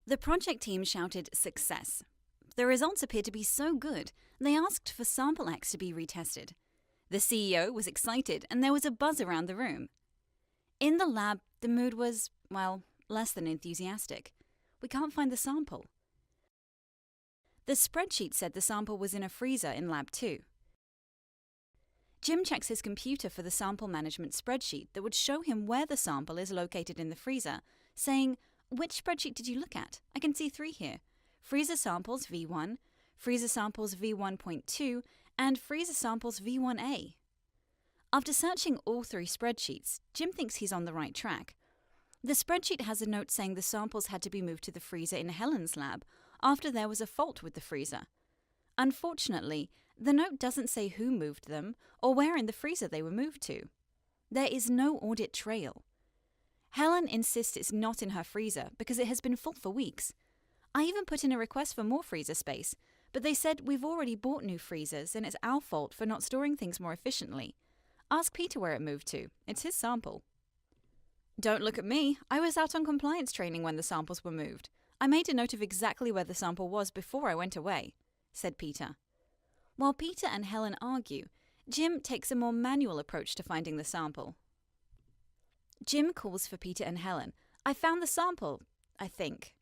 The project team shouted success. The results appeared to be so good, they asked for sample X to be retested. The CEO was excited and there was a buzz around the room. In the lab, the mood was, well, less than enthusiastic. We can't find the sample. The spreadsheet said the sample was in a freezer in Lab 2. Jim checks his computer for the sample management spreadsheet that would show him where the sample is located in the freezer, saying, "Which spreadsheet did you look at? I can see 3 here. Freezer samples V1, freezer samples V1.2, and freezer samples V1A. After searching all 3 spreadsheets, Jim thinks he's on the right track. The spreadsheet has a note saying the samples had to be moved to the freezer in Helen's lab after there was a fault with the freezer. Unfortunately, the note doesn't say who moved them or where in the freezer they were moved to. There is no audit trail. Helen insists it's not in her freezer because it has been full for weeks. I even put in a request for more freezer space, but they said we've already bought new freezers and it's our fault for not storing things more efficiently. Ask Peter where it moved to. It's his sample." "Don't look at me. I was out on compliance training when the samples were moved. I made a note of exactly where the sample was before I went away," said Peter. While Peter and Helen argue, Jim takes a more manual approach to finding the sample. Jim calls for Peter and Helen. "I found the sample, I think."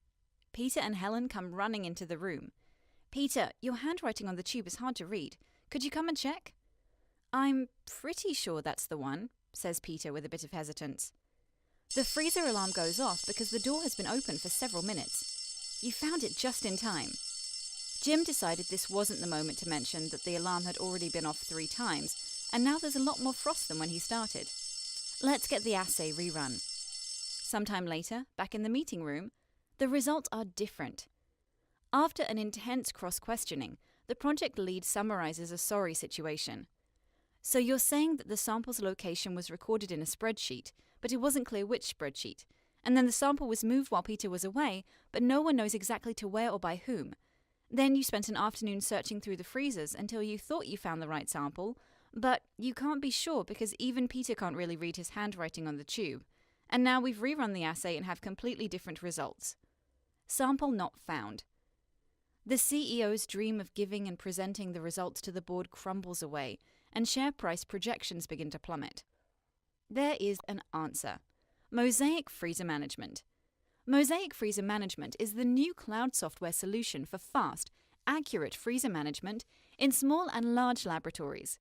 Peter and Helen come running into the room. "Peter, your handwriting on the tube is hard to read. Could you come and check?" "I'm pretty sure that's the one," says Peter with a bit of hesitance. The freezer alarm goes off because the door has been open for several minutes. You found it just in time. Jim decided this wasn't the moment to mention that the alarm had already been off 3 times, and now there's a lot more frost than when he started. Let's get the assay rerun. Sometime later, back in the meeting room, the results are different. After an intense cross-questioning, the project lead summarizes a sorry situation. "So you're saying that the sample's location was recorded in a spreadsheet, but it wasn't clear which spreadsheet, and then the sample was moved while Peter was away, but no one knows exactly to where or by whom. Then you spent an afternoon searching through the freezers until you thought you found the right sample, but you can't be sure because even Peter can't really read his handwriting on the tube. And now we've rerun the assay and have completely different results. Sample not found." The CEO's dream of giving and presenting the results to the board crumbles away, and share price projections begin to plummet. There is an answer. Mosaic Freezer Management. Mosaic Freezer Management is the new cloud software solution for fast, accurate freezer management in small and large laboratories.